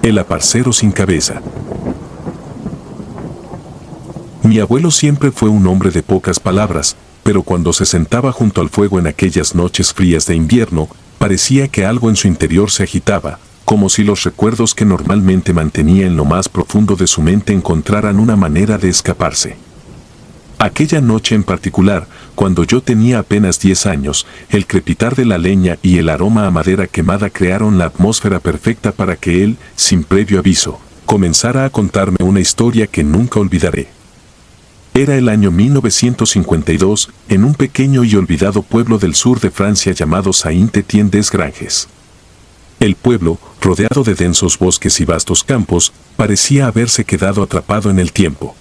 El aparcero sin cabeza. Mi abuelo siempre fue un hombre de pocas palabras, pero cuando se sentaba junto al fuego en aquellas noches frías de invierno, parecía que algo en su interior se agitaba, como si los recuerdos que normalmente mantenía en lo más profundo de su mente encontraran una manera de escaparse. Aquella noche en particular, cuando yo tenía apenas 10 años, el crepitar de la leña y el aroma a madera quemada crearon la atmósfera perfecta para que él, sin previo aviso, comenzara a contarme una historia que nunca olvidaré. Era el año 1952, en un pequeño y olvidado pueblo del sur de Francia llamado Saint-Étienne-des-Granges. El pueblo, rodeado de densos bosques y vastos campos, parecía haberse quedado atrapado en el tiempo.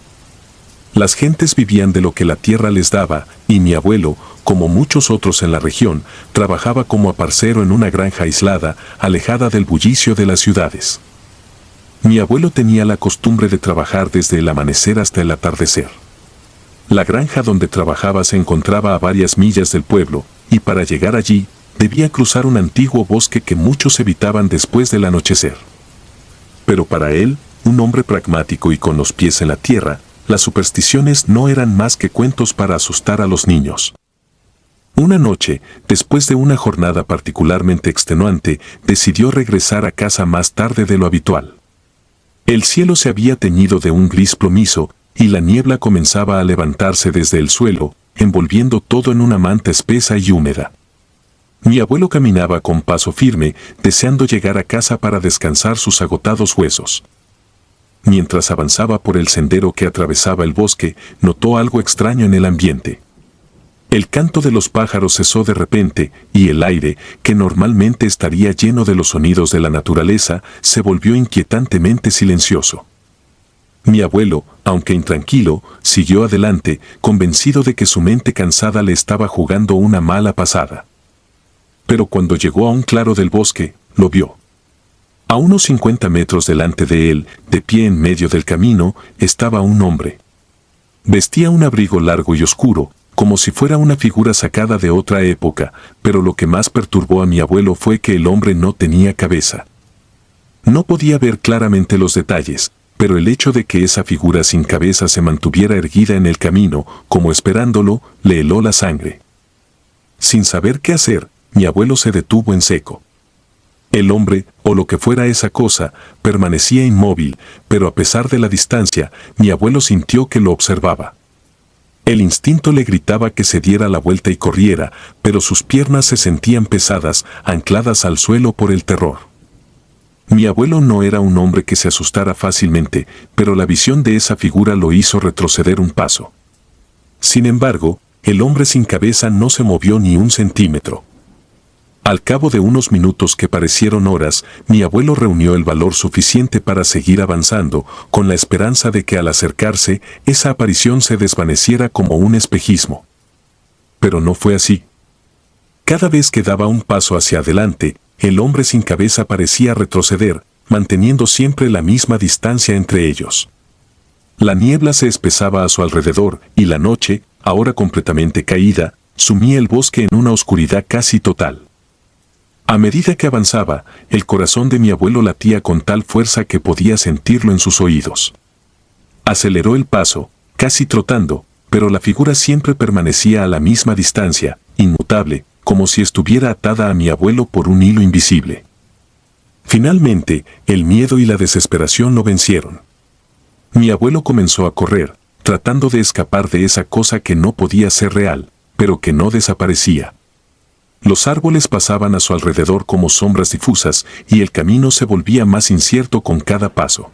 Las gentes vivían de lo que la tierra les daba, y mi abuelo, como muchos otros en la región, trabajaba como aparcero en una granja aislada, alejada del bullicio de las ciudades. Mi abuelo tenía la costumbre de trabajar desde el amanecer hasta el atardecer. La granja donde trabajaba se encontraba a varias millas del pueblo, y para llegar allí, debía cruzar un antiguo bosque que muchos evitaban después del anochecer. Pero para él, un hombre pragmático y con los pies en la tierra, las supersticiones no eran más que cuentos para asustar a los niños. Una noche, después de una jornada particularmente extenuante, decidió regresar a casa más tarde de lo habitual. El cielo se había teñido de un gris plomizo, y la niebla comenzaba a levantarse desde el suelo, envolviendo todo en una manta espesa y húmeda. Mi abuelo caminaba con paso firme, deseando llegar a casa para descansar sus agotados huesos. Mientras avanzaba por el sendero que atravesaba el bosque, notó algo extraño en el ambiente. El canto de los pájaros cesó de repente, y el aire, que normalmente estaría lleno de los sonidos de la naturaleza, se volvió inquietantemente silencioso. Mi abuelo, aunque intranquilo, siguió adelante, convencido de que su mente cansada le estaba jugando una mala pasada. Pero cuando llegó a un claro del bosque, lo vio. A unos 50 metros delante de él, de pie en medio del camino, estaba un hombre. Vestía un abrigo largo y oscuro, como si fuera una figura sacada de otra época, pero lo que más perturbó a mi abuelo fue que el hombre no tenía cabeza. No podía ver claramente los detalles, pero el hecho de que esa figura sin cabeza se mantuviera erguida en el camino, como esperándolo, le heló la sangre. Sin saber qué hacer, mi abuelo se detuvo en seco. El hombre, o lo que fuera esa cosa, permanecía inmóvil, pero a pesar de la distancia, mi abuelo sintió que lo observaba. El instinto le gritaba que se diera la vuelta y corriera, pero sus piernas se sentían pesadas, ancladas al suelo por el terror. Mi abuelo no era un hombre que se asustara fácilmente, pero la visión de esa figura lo hizo retroceder un paso. Sin embargo, el hombre sin cabeza no se movió ni un centímetro. Al cabo de unos minutos que parecieron horas, mi abuelo reunió el valor suficiente para seguir avanzando, con la esperanza de que al acercarse, esa aparición se desvaneciera como un espejismo. Pero no fue así. Cada vez que daba un paso hacia adelante, el hombre sin cabeza parecía retroceder, manteniendo siempre la misma distancia entre ellos. La niebla se espesaba a su alrededor, y la noche, ahora completamente caída, sumía el bosque en una oscuridad casi total. A medida que avanzaba, el corazón de mi abuelo latía con tal fuerza que podía sentirlo en sus oídos. Aceleró el paso, casi trotando, pero la figura siempre permanecía a la misma distancia, inmutable, como si estuviera atada a mi abuelo por un hilo invisible. Finalmente, el miedo y la desesperación lo vencieron. Mi abuelo comenzó a correr, tratando de escapar de esa cosa que no podía ser real, pero que no desaparecía. Los árboles pasaban a su alrededor como sombras difusas, y el camino se volvía más incierto con cada paso.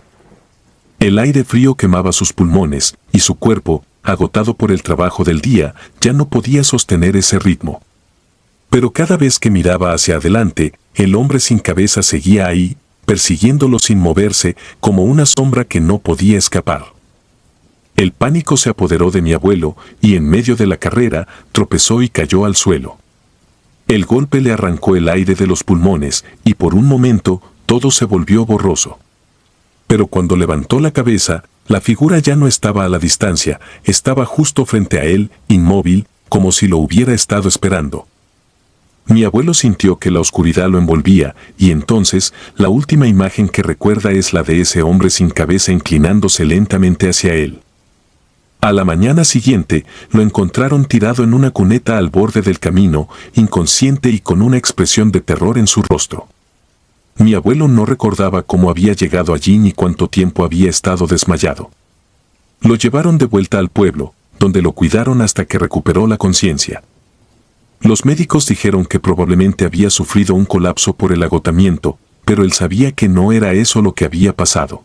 El aire frío quemaba sus pulmones, y su cuerpo, agotado por el trabajo del día, ya no podía sostener ese ritmo. Pero cada vez que miraba hacia adelante, el hombre sin cabeza seguía ahí, persiguiéndolo sin moverse, como una sombra que no podía escapar. El pánico se apoderó de mi abuelo, y en medio de la carrera, tropezó y cayó al suelo. El golpe le arrancó el aire de los pulmones, y por un momento, todo se volvió borroso. Pero cuando levantó la cabeza, la figura ya no estaba a la distancia, estaba justo frente a él, inmóvil, como si lo hubiera estado esperando. Mi abuelo sintió que la oscuridad lo envolvía, y entonces, la última imagen que recuerda es la de ese hombre sin cabeza inclinándose lentamente hacia él. A la mañana siguiente, lo encontraron tirado en una cuneta al borde del camino, inconsciente y con una expresión de terror en su rostro. Mi abuelo no recordaba cómo había llegado allí ni cuánto tiempo había estado desmayado. Lo llevaron de vuelta al pueblo, donde lo cuidaron hasta que recuperó la conciencia. Los médicos dijeron que probablemente había sufrido un colapso por el agotamiento, pero él sabía que no era eso lo que había pasado.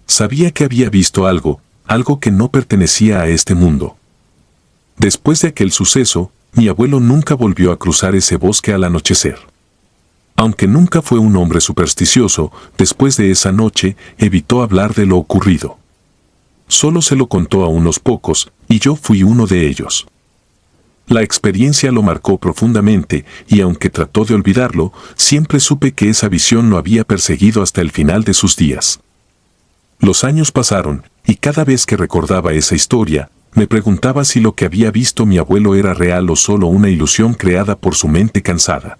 Sabía que había visto algo que no pertenecía a este mundo. Después de aquel suceso, mi abuelo nunca volvió a cruzar ese bosque al anochecer. Aunque nunca fue un hombre supersticioso, después de esa noche evitó hablar de lo ocurrido. Solo se lo contó a unos pocos, y yo fui uno de ellos. La experiencia lo marcó profundamente, y aunque trató de olvidarlo, siempre supe que esa visión lo había perseguido hasta el final de sus días. Los años pasaron, y cada vez que recordaba esa historia, me preguntaba si lo que había visto mi abuelo era real o solo una ilusión creada por su mente cansada.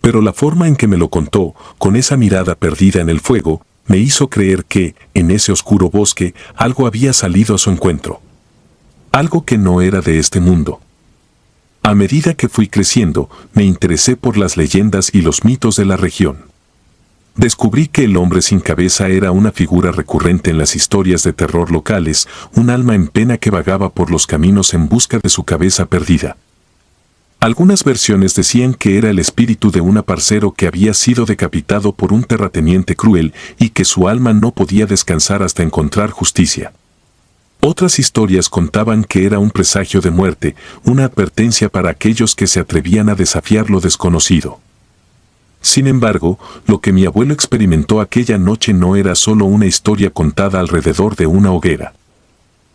Pero la forma en que me lo contó, con esa mirada perdida en el fuego, me hizo creer que, en ese oscuro bosque, algo había salido a su encuentro. Algo que no era de este mundo. A medida que fui creciendo, me interesé por las leyendas y los mitos de la región. Descubrí que el hombre sin cabeza era una figura recurrente en las historias de terror locales, un alma en pena que vagaba por los caminos en busca de su cabeza perdida. Algunas versiones decían que era el espíritu de un parcero que había sido decapitado por un terrateniente cruel y que su alma no podía descansar hasta encontrar justicia. Otras historias contaban que era un presagio de muerte, una advertencia para aquellos que se atrevían a desafiar lo desconocido. Sin embargo, lo que mi abuelo experimentó aquella noche no era solo una historia contada alrededor de una hoguera.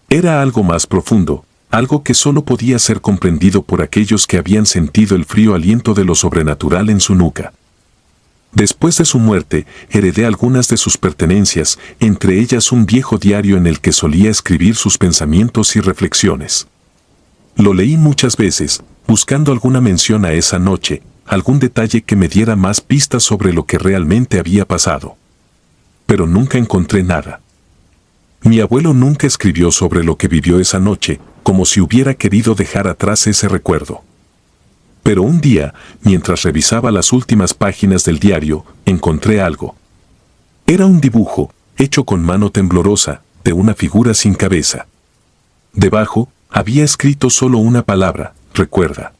Era algo más profundo, algo que solo podía ser comprendido por aquellos que habían sentido el frío aliento de lo sobrenatural en su nuca. Después de su muerte, heredé algunas de sus pertenencias, entre ellas un viejo diario en el que solía escribir sus pensamientos y reflexiones. Lo leí muchas veces, buscando alguna mención a esa noche, algún detalle que me diera más pistas sobre lo que realmente había pasado. Pero nunca encontré nada. Mi abuelo nunca escribió sobre lo que vivió esa noche, como si hubiera querido dejar atrás ese recuerdo. Pero un día, mientras revisaba las últimas páginas del diario, encontré algo. Era un dibujo, hecho con mano temblorosa, de una figura sin cabeza. Debajo, había escrito solo una palabra: recuerda.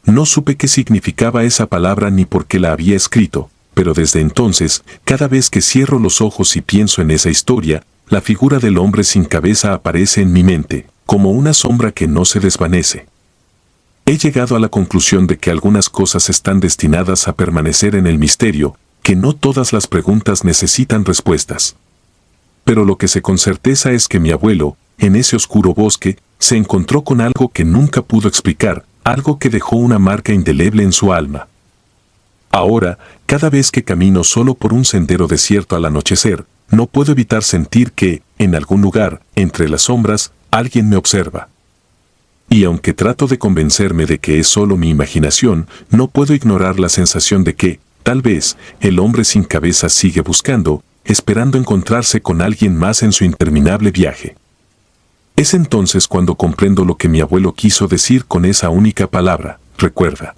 No supe qué significaba esa palabra ni por qué la había escrito, pero desde entonces, cada vez que cierro los ojos y pienso en esa historia, la figura del hombre sin cabeza aparece en mi mente, como una sombra que no se desvanece. He llegado a la conclusión de que algunas cosas están destinadas a permanecer en el misterio, que no todas las preguntas necesitan respuestas. Pero lo que sé con certeza es que mi abuelo, en ese oscuro bosque, se encontró con algo que nunca pudo explicar, algo que dejó una marca indeleble en su alma. Ahora, cada vez que camino solo por un sendero desierto al anochecer, no puedo evitar sentir que, en algún lugar, entre las sombras, alguien me observa. Y aunque trato de convencerme de que es solo mi imaginación, no puedo ignorar la sensación de que, tal vez, el hombre sin cabeza sigue buscando, esperando encontrarse con alguien más en su interminable viaje. Es entonces cuando comprendo lo que mi abuelo quiso decir con esa única palabra: recuerda.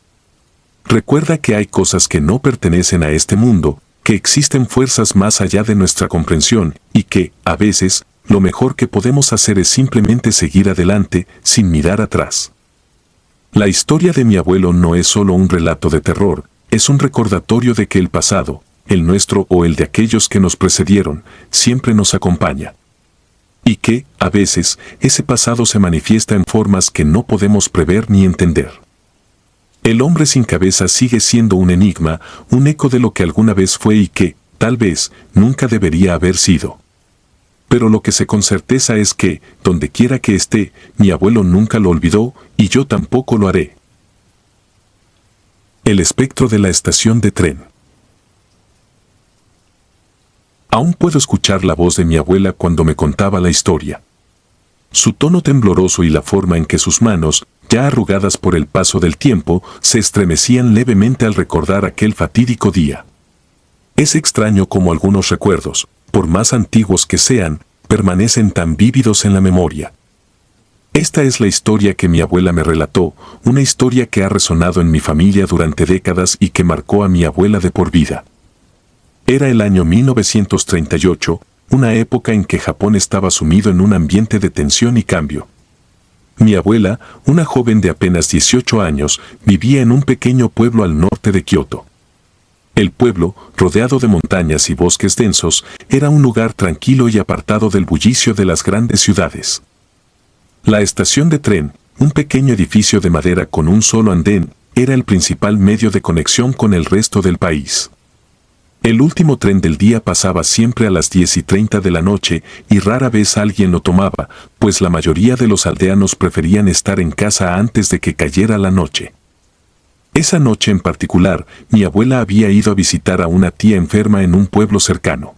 Recuerda que hay cosas que no pertenecen a este mundo, que existen fuerzas más allá de nuestra comprensión, y que, a veces, lo mejor que podemos hacer es simplemente seguir adelante, sin mirar atrás. La historia de mi abuelo no es solo un relato de terror, es un recordatorio de que el pasado, el nuestro o el de aquellos que nos precedieron, siempre nos acompaña. Y que, a veces, ese pasado se manifiesta en formas que no podemos prever ni entender. El hombre sin cabeza sigue siendo un enigma, un eco de lo que alguna vez fue y que, tal vez, nunca debería haber sido. Pero lo que sé con certeza es que, donde quiera que esté, mi abuelo nunca lo olvidó, y yo tampoco lo haré. El espectro de la estación de tren. Aún puedo escuchar la voz de mi abuela cuando me contaba la historia. Su tono tembloroso y la forma en que sus manos, ya arrugadas por el paso del tiempo, se estremecían levemente al recordar aquel fatídico día. Es extraño cómo algunos recuerdos, por más antiguos que sean, permanecen tan vívidos en la memoria. Esta es la historia que mi abuela me relató, una historia que ha resonado en mi familia durante décadas y que marcó a mi abuela de por vida. Era el año 1938, una época en que Japón estaba sumido en un ambiente de tensión y cambio. Mi abuela, una joven de apenas 18 años, vivía en un pequeño pueblo al norte de Kioto. El pueblo, rodeado de montañas y bosques densos, era un lugar tranquilo y apartado del bullicio de las grandes ciudades. La estación de tren, un pequeño edificio de madera con un solo andén, era el principal medio de conexión con el resto del país. El último tren del día pasaba siempre a las 10:30 de la noche y rara vez alguien lo tomaba, pues la mayoría de los aldeanos preferían estar en casa antes de que cayera la noche. Esa noche en particular, mi abuela había ido a visitar a una tía enferma en un pueblo cercano.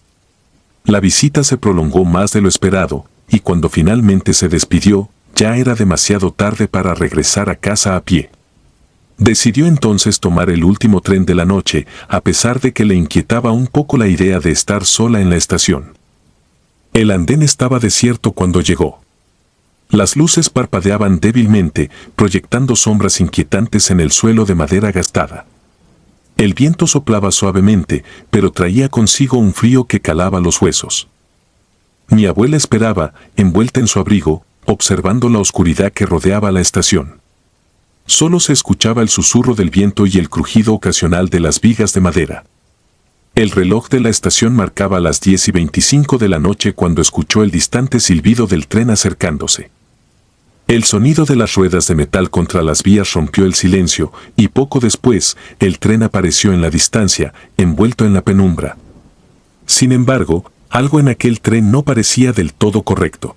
La visita se prolongó más de lo esperado, y cuando finalmente se despidió, ya era demasiado tarde para regresar a casa a pie. Decidió entonces tomar el último tren de la noche, a pesar de que le inquietaba un poco la idea de estar sola en la estación. El andén estaba desierto cuando llegó. Las luces parpadeaban débilmente, proyectando sombras inquietantes en el suelo de madera gastada. El viento soplaba suavemente, pero traía consigo un frío que calaba los huesos. Mi abuela esperaba, envuelta en su abrigo, observando la oscuridad que rodeaba la estación. Solo se escuchaba el susurro del viento y el crujido ocasional de las vigas de madera. El reloj de la estación marcaba las 10:25 de la noche cuando escuchó el distante silbido del tren acercándose. El sonido de las ruedas de metal contra las vías rompió el silencio, y poco después, el tren apareció en la distancia, envuelto en la penumbra. Sin embargo, algo en aquel tren no parecía del todo correcto.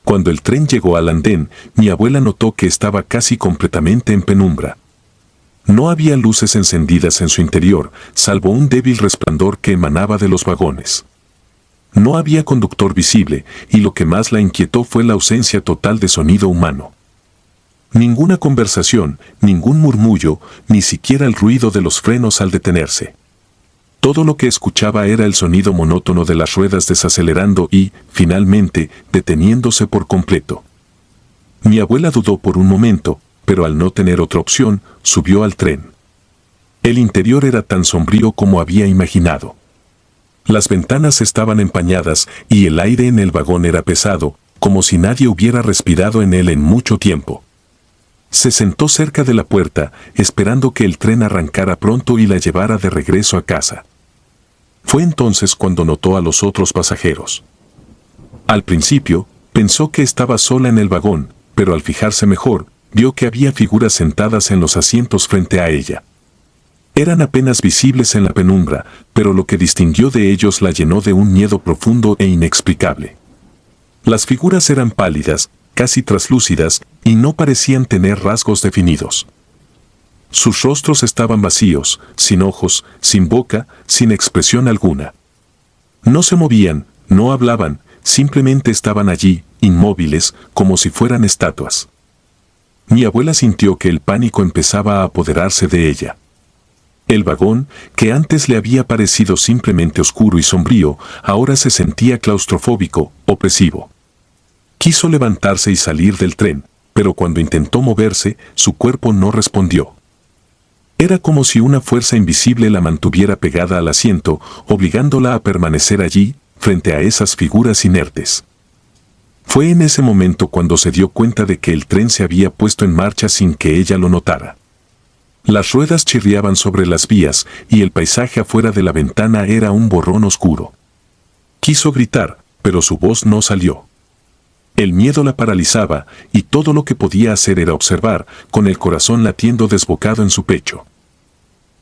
Cuando el tren llegó al andén, mi abuela notó que estaba casi completamente en penumbra. No había luces encendidas en su interior, salvo un débil resplandor que emanaba de los vagones. No había conductor visible, y lo que más la inquietó fue la ausencia total de sonido humano. Ninguna conversación, ningún murmullo, ni siquiera el ruido de los frenos al detenerse. Todo lo que escuchaba era el sonido monótono de las ruedas desacelerando y, finalmente, deteniéndose por completo. Mi abuela dudó por un momento, pero al no tener otra opción, subió al tren. El interior era tan sombrío como había imaginado. Las ventanas estaban empañadas y el aire en el vagón era pesado, como si nadie hubiera respirado en él en mucho tiempo. Se sentó cerca de la puerta, esperando que el tren arrancara pronto y la llevara de regreso a casa. Fue entonces cuando notó a los otros pasajeros. Al principio, pensó que estaba sola en el vagón, pero al fijarse mejor, vio que había figuras sentadas en los asientos frente a ella. Eran apenas visibles en la penumbra, pero lo que distinguió de ellos la llenó de un miedo profundo e inexplicable. Las figuras eran pálidas, casi traslúcidas, y no parecían tener rasgos definidos. Sus rostros estaban vacíos, sin ojos, sin boca, sin expresión alguna. No se movían, no hablaban, simplemente estaban allí, inmóviles, como si fueran estatuas. Mi abuela sintió que el pánico empezaba a apoderarse de ella. El vagón, que antes le había parecido simplemente oscuro y sombrío, ahora se sentía claustrofóbico, opresivo. Quiso levantarse y salir del tren, pero cuando intentó moverse, su cuerpo no respondió. Era como si una fuerza invisible la mantuviera pegada al asiento, obligándola a permanecer allí, frente a esas figuras inertes. Fue en ese momento cuando se dio cuenta de que el tren se había puesto en marcha sin que ella lo notara. Las ruedas chirriaban sobre las vías y el paisaje afuera de la ventana era un borrón oscuro. Quiso gritar, pero su voz no salió. El miedo la paralizaba y todo lo que podía hacer era observar, con el corazón latiendo desbocado en su pecho.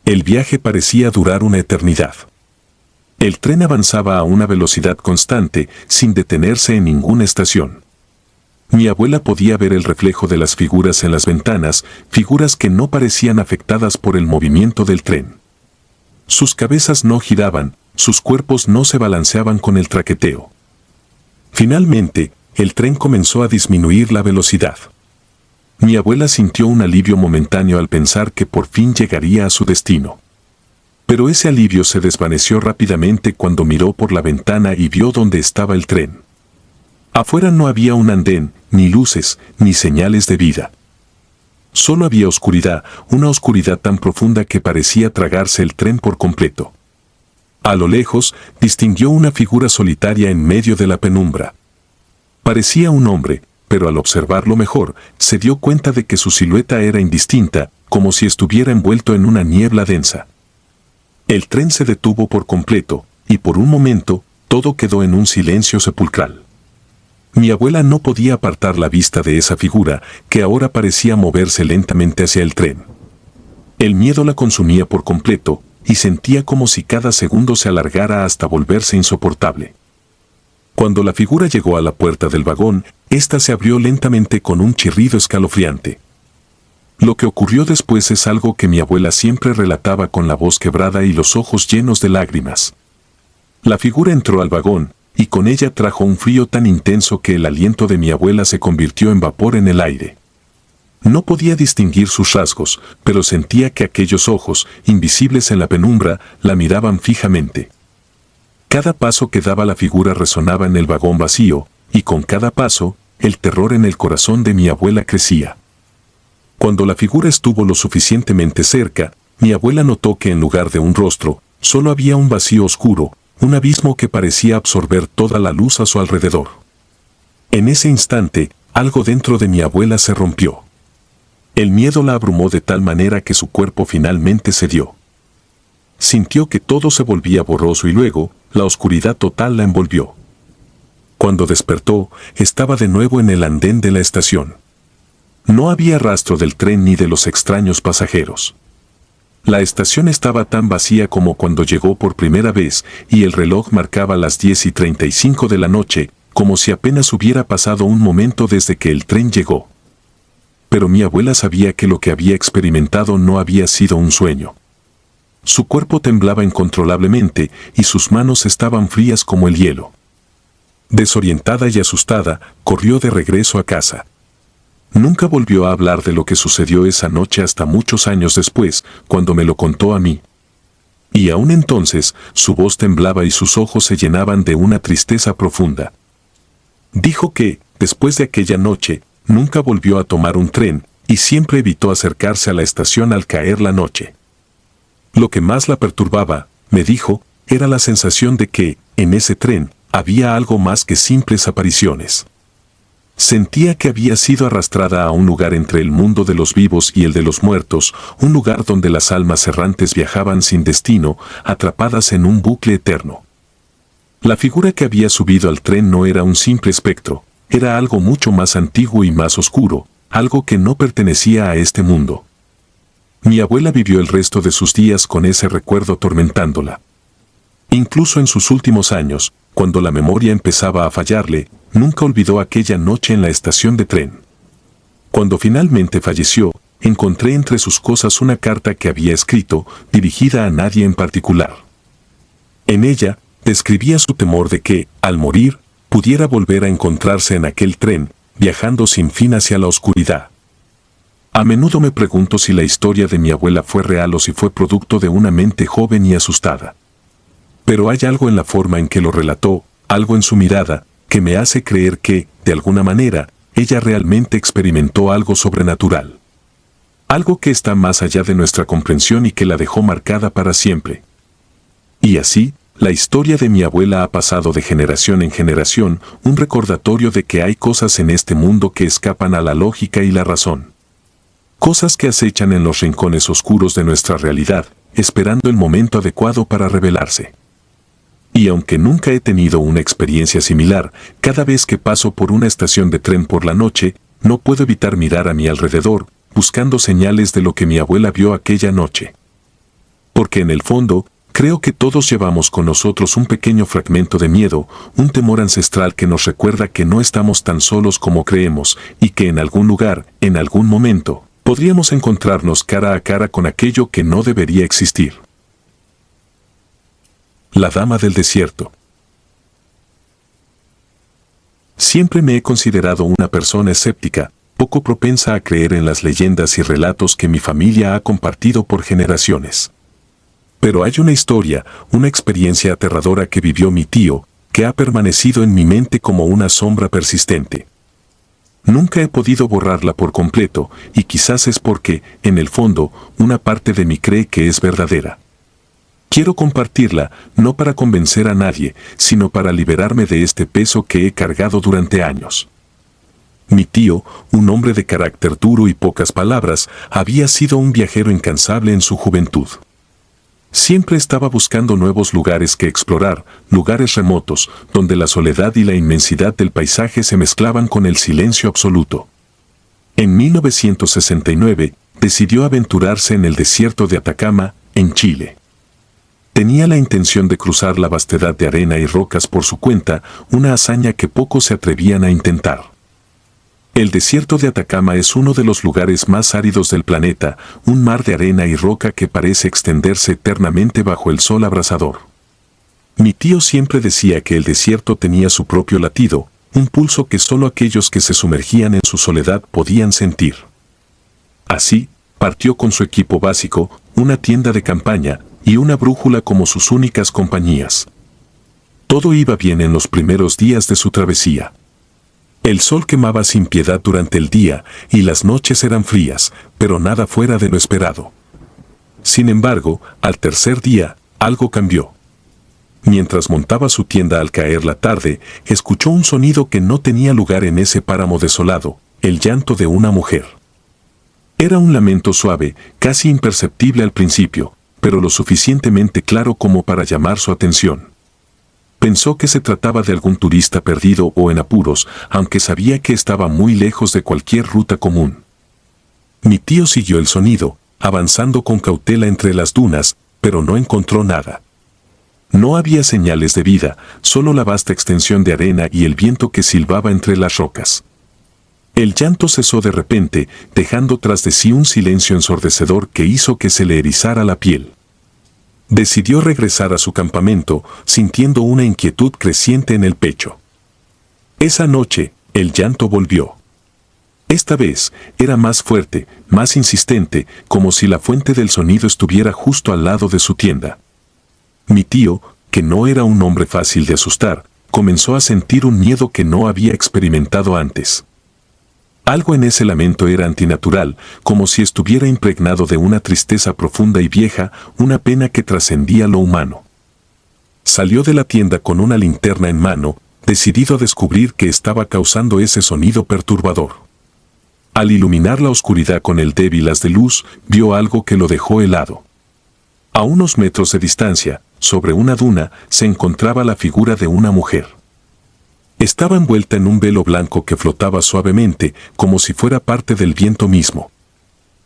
El viaje parecía durar una eternidad. El tren avanzaba a una velocidad constante, sin detenerse en ninguna estación. Mi abuela podía ver el reflejo de las figuras en las ventanas, figuras que no parecían afectadas por el movimiento del tren. Sus cabezas no giraban, sus cuerpos no se balanceaban con el traqueteo. Finalmente, el tren comenzó a disminuir la velocidad. Mi abuela sintió un alivio momentáneo al pensar que por fin llegaría a su destino. Pero ese alivio se desvaneció rápidamente cuando miró por la ventana y vio dónde estaba el tren. Afuera no había un andén, ni luces, ni señales de vida. Solo había oscuridad, una oscuridad tan profunda que parecía tragarse el tren por completo. A lo lejos, distinguió una figura solitaria en medio de la penumbra. Parecía un hombre, pero al observarlo mejor, se dio cuenta de que su silueta era indistinta, como si estuviera envuelto en una niebla densa. El tren se detuvo por completo, y por un momento, todo quedó en un silencio sepulcral. Mi abuela no podía apartar la vista de esa figura, que ahora parecía moverse lentamente hacia el tren. El miedo la consumía por completo, y sentía como si cada segundo se alargara hasta volverse insoportable. Cuando la figura llegó a la puerta del vagón, ésta se abrió lentamente con un chirrido escalofriante. Lo que ocurrió después es algo que mi abuela siempre relataba con la voz quebrada y los ojos llenos de lágrimas. La figura entró al vagón, y con ella trajo un frío tan intenso que el aliento de mi abuela se convirtió en vapor en el aire. No podía distinguir sus rasgos, pero sentía que aquellos ojos, invisibles en la penumbra, la miraban fijamente. Cada paso que daba la figura resonaba en el vagón vacío, y con cada paso, el terror en el corazón de mi abuela crecía. Cuando la figura estuvo lo suficientemente cerca, mi abuela notó que en lugar de un rostro, solo había un vacío oscuro, un abismo que parecía absorber toda la luz a su alrededor. En ese instante, algo dentro de mi abuela se rompió. El miedo la abrumó de tal manera que su cuerpo finalmente cedió. Sintió que todo se volvía borroso y luego, la oscuridad total la envolvió. Cuando despertó, estaba de nuevo en el andén de la estación. No había rastro del tren ni de los extraños pasajeros. La estación estaba tan vacía como cuando llegó por primera vez, y el reloj marcaba las 10:35 de la noche, como si apenas hubiera pasado un momento desde que el tren llegó. Pero mi abuela sabía que lo que había experimentado no había sido un sueño. Su cuerpo temblaba incontrolablemente, y sus manos estaban frías como el hielo. Desorientada y asustada, corrió de regreso a casa. Nunca volvió a hablar de lo que sucedió esa noche hasta muchos años después, cuando me lo contó a mí. Y aún entonces, su voz temblaba y sus ojos se llenaban de una tristeza profunda. Dijo que, después de aquella noche, nunca volvió a tomar un tren, y siempre evitó acercarse a la estación al caer la noche. Lo que más la perturbaba, me dijo, era la sensación de que, en ese tren, había algo más que simples apariciones. Sentía que había sido arrastrada a un lugar entre el mundo de los vivos y el de los muertos, un lugar donde las almas errantes viajaban sin destino, atrapadas en un bucle eterno. La figura que había subido al tren no era un simple espectro, era algo mucho más antiguo y más oscuro, algo que no pertenecía a este mundo. Mi abuela vivió el resto de sus días con ese recuerdo atormentándola. Incluso en sus últimos años, cuando la memoria empezaba a fallarle, nunca olvidó aquella noche en la estación de tren. Cuando finalmente falleció, encontré entre sus cosas una carta que había escrito, dirigida a nadie en particular. En ella, describía su temor de que, al morir, pudiera volver a encontrarse en aquel tren, viajando sin fin hacia la oscuridad. A menudo me pregunto si la historia de mi abuela fue real o si fue producto de una mente joven y asustada. Pero hay algo en la forma en que lo relató, algo en su mirada, que me hace creer que, de alguna manera, ella realmente experimentó algo sobrenatural. Algo que está más allá de nuestra comprensión y que la dejó marcada para siempre. Y así, la historia de mi abuela ha pasado de generación en generación, un recordatorio de que hay cosas en este mundo que escapan a la lógica y la razón. Cosas que acechan en los rincones oscuros de nuestra realidad, esperando el momento adecuado para revelarse. Y aunque nunca he tenido una experiencia similar, cada vez que paso por una estación de tren por la noche, no puedo evitar mirar a mi alrededor, buscando señales de lo que mi abuela vio aquella noche. Porque en el fondo, creo que todos llevamos con nosotros un pequeño fragmento de miedo, un temor ancestral que nos recuerda que no estamos tan solos como creemos, y que en algún lugar, en algún momento, podríamos encontrarnos cara a cara con aquello que no debería existir. La dama del desierto. Siempre me he considerado una persona escéptica, poco propensa a creer en las leyendas y relatos que mi familia ha compartido por generaciones. Pero hay una historia, una experiencia aterradora que vivió mi tío, que ha permanecido en mi mente como una sombra persistente. Nunca he podido borrarla por completo, y quizás es porque, en el fondo, una parte de mí cree que es verdadera. Quiero compartirla, no para convencer a nadie, sino para liberarme de este peso que he cargado durante años. Mi tío, un hombre de carácter duro y pocas palabras, había sido un viajero incansable en su juventud. Siempre estaba buscando nuevos lugares que explorar, lugares remotos, donde la soledad y la inmensidad del paisaje se mezclaban con el silencio absoluto. En 1969, decidió aventurarse en el desierto de Atacama, en Chile. Tenía la intención de cruzar la vastedad de arena y rocas por su cuenta, una hazaña que pocos se atrevían a intentar. El desierto de Atacama es uno de los lugares más áridos del planeta, un mar de arena y roca que parece extenderse eternamente bajo el sol abrasador. Mi tío siempre decía que el desierto tenía su propio latido, un pulso que solo aquellos que se sumergían en su soledad podían sentir. Así, partió con su equipo básico, una tienda de campaña y una brújula como sus únicas compañías. Todo iba bien en los primeros días de su travesía. El sol quemaba sin piedad durante el día y las noches eran frías, pero nada fuera de lo esperado. Sin embargo, al tercer día, algo cambió. Mientras montaba su tienda al caer la tarde, escuchó un sonido que no tenía lugar en ese páramo desolado, el llanto de una mujer. Era un lamento suave, casi imperceptible al principio, pero lo suficientemente claro como para llamar su atención. Pensó que se trataba de algún turista perdido o en apuros, aunque sabía que estaba muy lejos de cualquier ruta común. Mi tío siguió el sonido, avanzando con cautela entre las dunas, pero no encontró nada. No había señales de vida, solo la vasta extensión de arena y el viento que silbaba entre las rocas. El llanto cesó de repente, dejando tras de sí un silencio ensordecedor que hizo que se le erizara la piel. Decidió regresar a su campamento, sintiendo una inquietud creciente en el pecho. Esa noche, el llanto volvió. Esta vez, era más fuerte, más insistente, como si la fuente del sonido estuviera justo al lado de su tienda. Mi tío, que no era un hombre fácil de asustar, comenzó a sentir un miedo que no había experimentado antes. Algo en ese lamento era antinatural, como si estuviera impregnado de una tristeza profunda y vieja, una pena que trascendía lo humano. Salió de la tienda con una linterna en mano, decidido a descubrir qué estaba causando ese sonido perturbador. Al iluminar la oscuridad con el débil haz de luz, vio algo que lo dejó helado. A unos metros de distancia, sobre una duna, se encontraba la figura de una mujer. Estaba envuelta en un velo blanco que flotaba suavemente, como si fuera parte del viento mismo.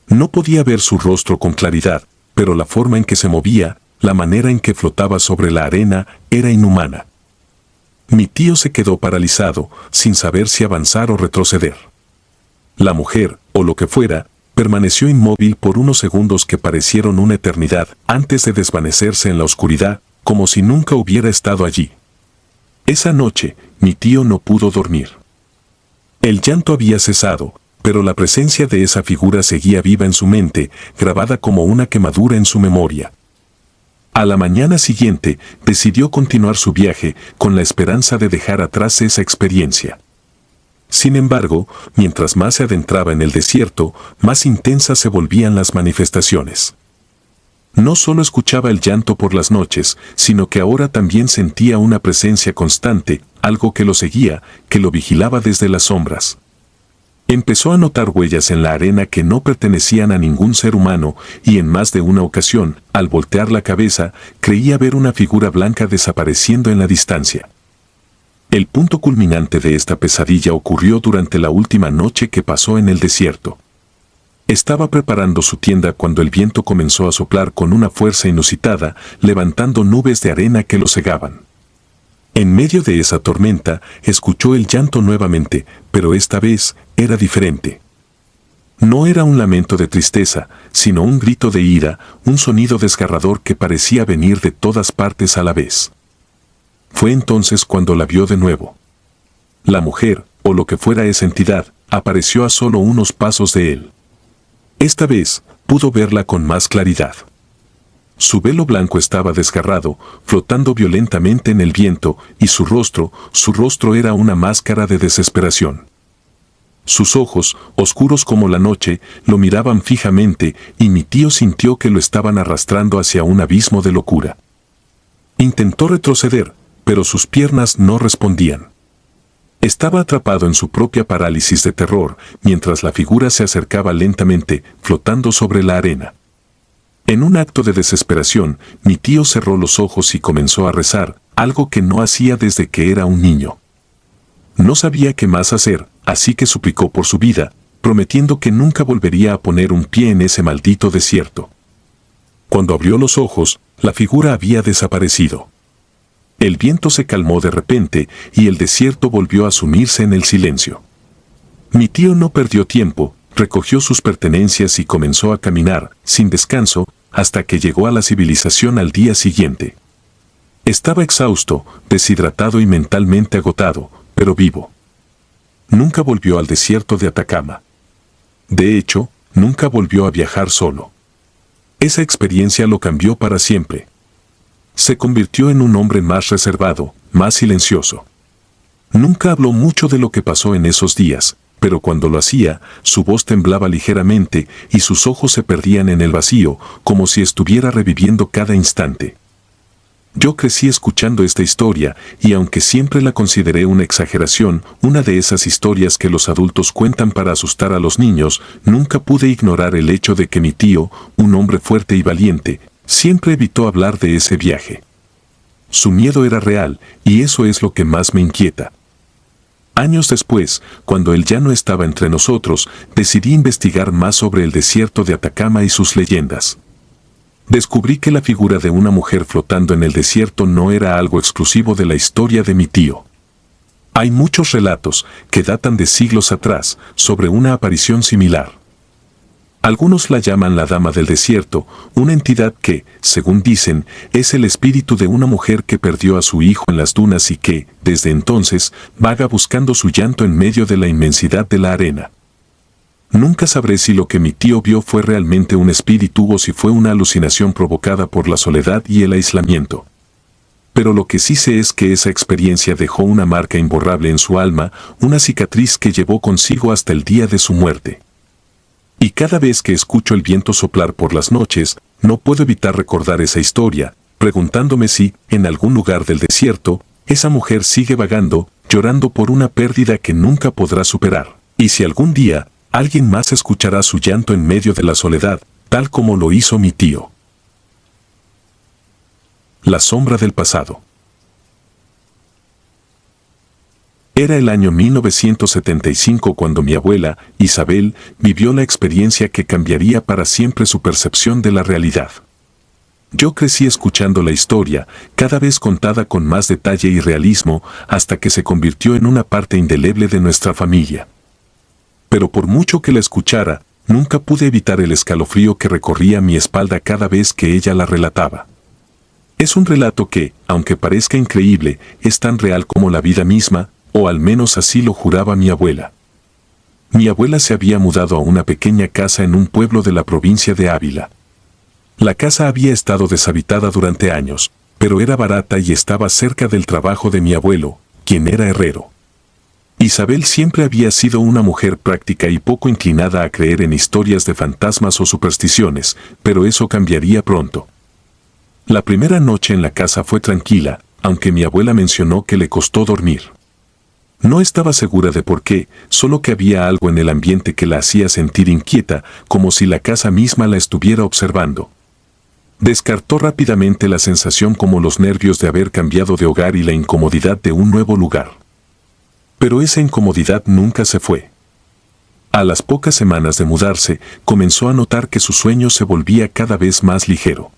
No podía ver su rostro con claridad, pero la forma en que se movía, la manera en que flotaba sobre la arena, era inhumana. Mi tío se quedó paralizado, sin saber si avanzar o retroceder. La mujer, o lo que fuera, permaneció inmóvil por unos segundos que parecieron una eternidad, antes de desvanecerse en la oscuridad, como si nunca hubiera estado allí. Esa noche, mi tío no pudo dormir. El llanto había cesado, pero la presencia de esa figura seguía viva en su mente, grabada como una quemadura en su memoria. A la mañana siguiente, decidió continuar su viaje, con la esperanza de dejar atrás esa experiencia. Sin embargo, mientras más se adentraba en el desierto, más intensas se volvían las manifestaciones. No solo escuchaba el llanto por las noches, sino que ahora también sentía una presencia constante, algo que lo seguía, que lo vigilaba desde las sombras. Empezó a notar huellas en la arena que no pertenecían a ningún ser humano, y en más de una ocasión, al voltear la cabeza, creía ver una figura blanca desapareciendo en la distancia. El punto culminante de esta pesadilla ocurrió durante la última noche que pasó en el desierto. Estaba preparando su tienda cuando el viento comenzó a soplar con una fuerza inusitada, levantando nubes de arena que lo cegaban. En medio de esa tormenta, escuchó el llanto nuevamente, pero esta vez era diferente. No era un lamento de tristeza, sino un grito de ira, un sonido desgarrador que parecía venir de todas partes a la vez. Fue entonces cuando la vio de nuevo. La mujer, o lo que fuera esa entidad, apareció a solo unos pasos de él. Esta vez, pudo verla con más claridad. Su velo blanco estaba desgarrado, flotando violentamente en el viento, y su rostro era una máscara de desesperación. Sus ojos, oscuros como la noche, lo miraban fijamente, y mi tío sintió que lo estaban arrastrando hacia un abismo de locura. Intentó retroceder, pero sus piernas no respondían. Estaba atrapado en su propia parálisis de terror, mientras la figura se acercaba lentamente, flotando sobre la arena. En un acto de desesperación, mi tío cerró los ojos y comenzó a rezar, algo que no hacía desde que era un niño. No sabía qué más hacer, así que suplicó por su vida, prometiendo que nunca volvería a poner un pie en ese maldito desierto. Cuando abrió los ojos, la figura había desaparecido. El viento se calmó de repente y el desierto volvió a sumirse en el silencio. Mi tío no perdió tiempo, recogió sus pertenencias y comenzó a caminar, sin descanso, hasta que llegó a la civilización al día siguiente. Estaba exhausto, deshidratado y mentalmente agotado, pero vivo. Nunca volvió al desierto de Atacama. De hecho, nunca volvió a viajar solo. Esa experiencia lo cambió para siempre. Se convirtió en un hombre más reservado, más silencioso. Nunca habló mucho de lo que pasó en esos días, pero cuando lo hacía, su voz temblaba ligeramente y sus ojos se perdían en el vacío, como si estuviera reviviendo cada instante. Yo crecí escuchando esta historia y aunque siempre la consideré una exageración, una de esas historias que los adultos cuentan para asustar a los niños, nunca pude ignorar el hecho de que mi tío, un hombre fuerte y valiente, siempre evitó hablar de ese viaje. Su miedo era real, y eso es lo que más me inquieta. Años después, cuando él ya no estaba entre nosotros, decidí investigar más sobre el desierto de Atacama y sus leyendas. Descubrí que la figura de una mujer flotando en el desierto no era algo exclusivo de la historia de mi tío. Hay muchos relatos, que datan de siglos atrás, sobre una aparición similar. Algunos la llaman la Dama del Desierto, una entidad que, según dicen, es el espíritu de una mujer que perdió a su hijo en las dunas y que, desde entonces, vaga buscando su llanto en medio de la inmensidad de la arena. Nunca sabré si lo que mi tío vio fue realmente un espíritu o si fue una alucinación provocada por la soledad y el aislamiento. Pero lo que sí sé es que esa experiencia dejó una marca imborrable en su alma, una cicatriz que llevó consigo hasta el día de su muerte. Y cada vez que escucho el viento soplar por las noches, no puedo evitar recordar esa historia, preguntándome si, en algún lugar del desierto, esa mujer sigue vagando, llorando por una pérdida que nunca podrá superar. Y si algún día, alguien más escuchará su llanto en medio de la soledad, tal como lo hizo mi tío. La sombra del pasado. Era el año 1975 cuando mi abuela, Isabel, vivió la experiencia que cambiaría para siempre su percepción de la realidad. Yo crecí escuchando la historia, cada vez contada con más detalle y realismo, hasta que se convirtió en una parte indeleble de nuestra familia. Pero por mucho que la escuchara, nunca pude evitar el escalofrío que recorría mi espalda cada vez que ella la relataba. Es un relato que, aunque parezca increíble, es tan real como la vida misma, o al menos así lo juraba mi abuela. Mi abuela se había mudado a una pequeña casa en un pueblo de la provincia de Ávila. La casa había estado deshabitada durante años, pero era barata y estaba cerca del trabajo de mi abuelo, quien era herrero. Isabel siempre había sido una mujer práctica y poco inclinada a creer en historias de fantasmas o supersticiones, pero eso cambiaría pronto. La primera noche en la casa fue tranquila, aunque mi abuela mencionó que le costó dormir. No estaba segura de por qué, solo que había algo en el ambiente que la hacía sentir inquieta, como si la casa misma la estuviera observando. Descartó rápidamente la sensación como los nervios de haber cambiado de hogar y la incomodidad de un nuevo lugar. Pero esa incomodidad nunca se fue. A las pocas semanas de mudarse, comenzó a notar que su sueño se volvía cada vez más ligero.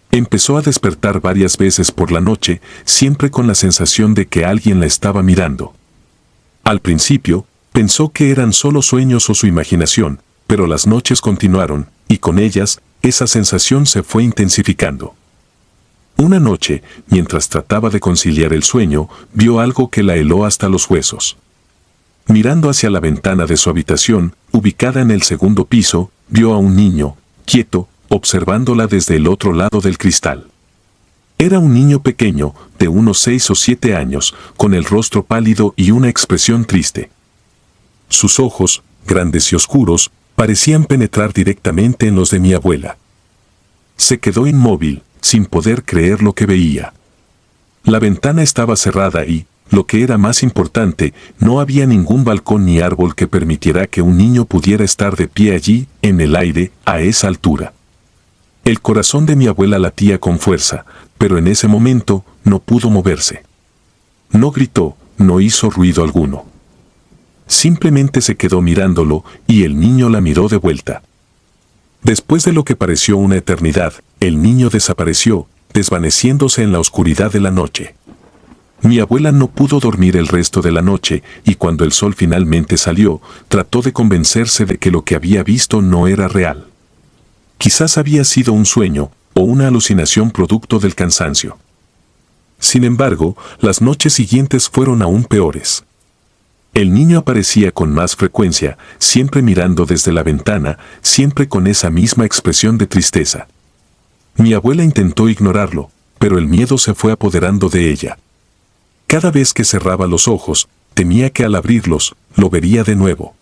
Empezó a despertar varias veces por la noche, siempre con la sensación de que alguien la estaba mirando. Al principio, pensó que eran solo sueños o su imaginación, pero las noches continuaron, y con ellas, esa sensación se fue intensificando. Una noche, mientras trataba de conciliar el sueño, vio algo que la heló hasta los huesos. Mirando hacia la ventana de su habitación, ubicada en el segundo piso, vio a un niño, quieto, observándola desde el otro lado del cristal. Era un niño pequeño, de unos 6 o 7 años, con el rostro pálido y una expresión triste. Sus ojos, grandes y oscuros, parecían penetrar directamente en los de mi abuela. Se quedó inmóvil, sin poder creer lo que veía. La ventana estaba cerrada y, lo que era más importante, no había ningún balcón ni árbol que permitiera que un niño pudiera estar de pie allí, en el aire, a esa altura. El corazón de mi abuela latía con fuerza, pero en ese momento no pudo moverse. No gritó, no hizo ruido alguno. Simplemente se quedó mirándolo y el niño la miró de vuelta. Después de lo que pareció una eternidad, el niño desapareció, desvaneciéndose en la oscuridad de la noche. Mi abuela no pudo dormir el resto de la noche y cuando el sol finalmente salió, trató de convencerse de que lo que había visto no era real. Quizás había sido un sueño o una alucinación producto del cansancio. Sin embargo, las noches siguientes fueron aún peores. El niño aparecía con más frecuencia, siempre mirando desde la ventana, siempre con esa misma expresión de tristeza. Mi abuela intentó ignorarlo, pero el miedo se fue apoderando de ella. Cada vez que cerraba los ojos, temía que al abrirlos, lo vería de nuevo.